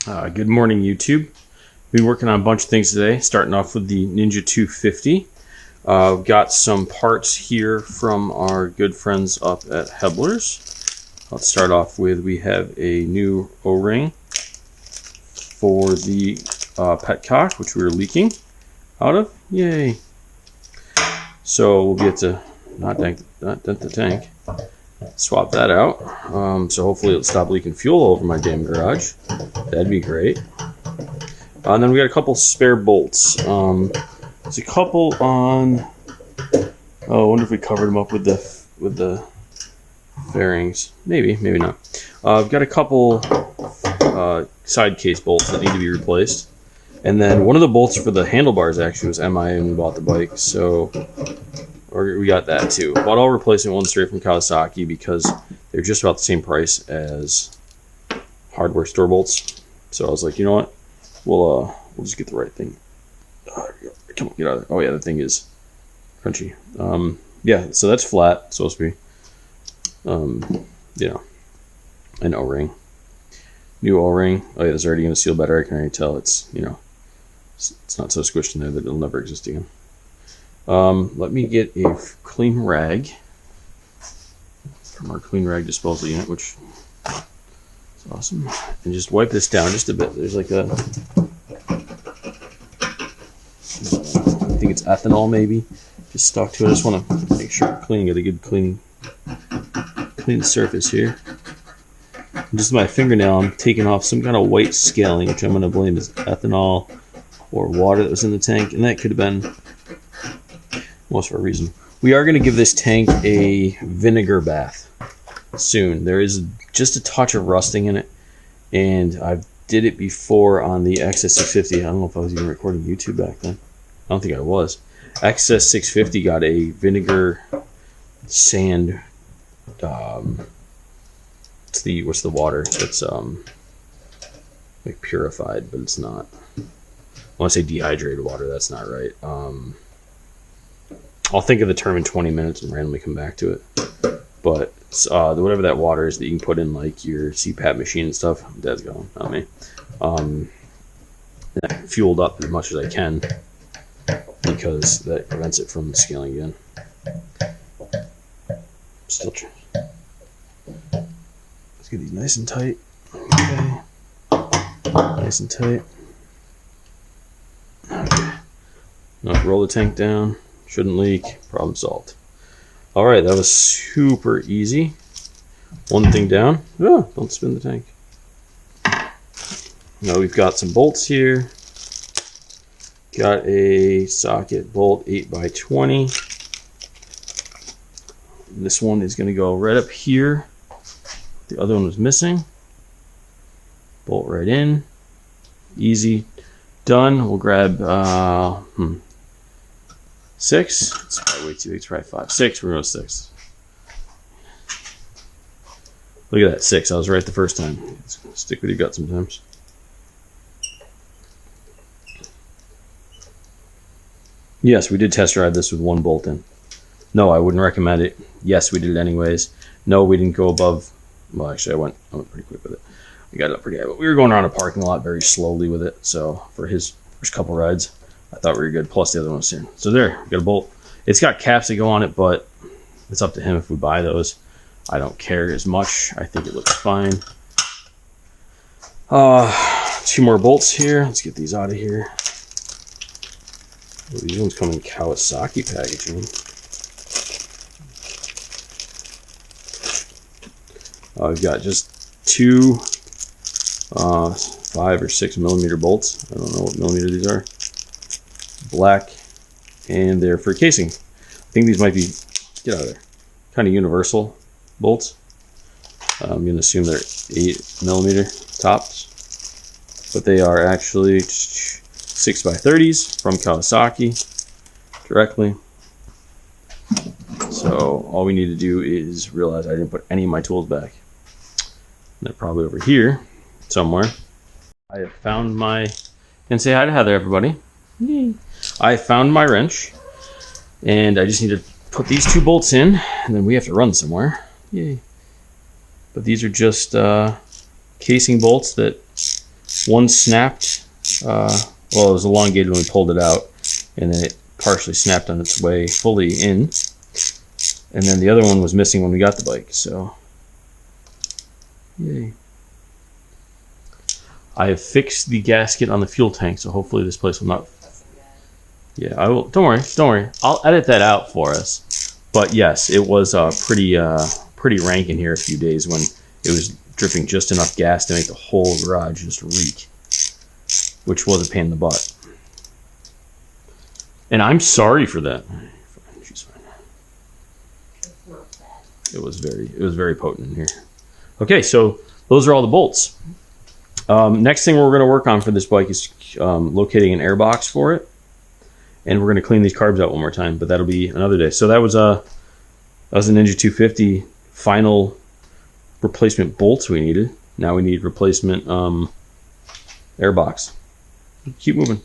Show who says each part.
Speaker 1: Good morning, YouTube. Been working on a bunch of things today, starting off with the Ninja 250. Got some parts here from our good friends up at Hebler's. Let's start off with, we have a new O-ring for the petcock, which we were leaking out of. Yay! So we'll get to not dent the tank. Swap that out. So hopefully it'll stop leaking fuel over my damn garage. That'd be great. And then we got a couple spare bolts. There's a couple on. Oh, I wonder if we covered them up with the fairings. Maybe not. I've got a couple side case bolts that need to be replaced. And then one of the bolts for the handlebars actually was MIA when we bought the bike, so we got that too. Bought all replacement ones straight from Kawasaki because they're just about the same price as hardware store bolts. So I was like, you know what? We'll just get the right thing. Come on, get out of there. Oh yeah, the thing is crunchy. Yeah, so that's flat. It's supposed to be. You know, an O-ring. New O-ring. Oh yeah, this is already going to seal better. I can already tell it's, you know, it's not so squished in there that it'll never exist again. Let me get a clean rag from our clean rag disposal unit, which is awesome. And just wipe this down just a bit. There's like a, I think it's ethanol maybe, just stuck to it. I just want to make sure I'm cleaning it, a good clean surface here. And just my fingernail, I'm taking off some kind of white scaling, which I'm going to blame as ethanol or water that was in the tank, and that could have been most for a reason. We are going to give this tank a vinegar bath soon. There is just a touch of rusting in it, and I did it before on the XS650. I don't know if I was even recording YouTube back then. I don't think I was. XS650 got a vinegar sand. What's the water? It's like purified, but it's not. I want to say dehydrated water. That's not right. I'll think of the term in 20 minutes and randomly come back to it. But whatever that water is that you can put in like your CPAP machine and stuff, Dad's going, not me. I fueled up as much as I can because that prevents it from scaling again. Still trying. Let's get these nice and tight. Okay. Nice and tight. Okay. Now roll the tank down. Shouldn't leak. Problem solved. Alright, that was super easy. One thing down. Oh, don't spin the tank. Now we've got some bolts here. Got a socket bolt 8x20. This one is going to go right up here. The other one was missing. Bolt right in. Easy. Done. We'll grab 6. It's probably way too big. It's probably 5. 6. We're going to go 6. Look at that. 6. I was right the first time. Stick with your gut sometimes. Yes, we did test drive this with one bolt in. No, I wouldn't recommend it. Yes, we did it anyways. No, we didn't go above. Well, actually, I went pretty quick with it. We got it up pretty high, but we were going around a parking lot very slowly with it. So for his first couple rides, I thought we were good. Plus the other one was here. So there, we got a bolt. It's got caps that go on it, but it's up to him if we buy those. I don't care as much. I think it looks fine. 2 more bolts here. Let's get these out of here. Oh, these ones come in Kawasaki packaging. I've got just 2 5 or 6 millimeter bolts. I don't know what millimeter these are. Black, and they're for casing. I think these might be, get out of there, kind of universal bolts. I'm going to assume they're 8 millimeter tops, but they are actually 6x30s from Kawasaki directly. So all we need to do is realize I didn't put any of my tools back. They're probably over here somewhere. I have found my, and say hi to Heather, everybody. Yay. I found my wrench, and I just need to put these 2 bolts in, and then we have to run somewhere. Yay. But these are just casing bolts that One snapped. Well, it was elongated when we pulled it out, and then it partially snapped on its way fully in. And then the other one was missing when we got the bike, so yay. I have fixed the gasket on the fuel tank, so hopefully this place will not... Yeah, I will. Don't worry. I'll edit that out for us. But yes, it was pretty rank in here a few days when it was dripping just enough gas to make the whole garage just reek, which was a pain in the butt. And I'm sorry for that. She's fine. It was very potent in here. Okay, so those are all the bolts. Next thing we're going to work on for this bike is locating an airbox for it, and we're going to clean these carbs out one more time, but that'll be another day. So that was a Ninja 250 final replacement bolts we needed. Now we need replacement airbox. Keep moving.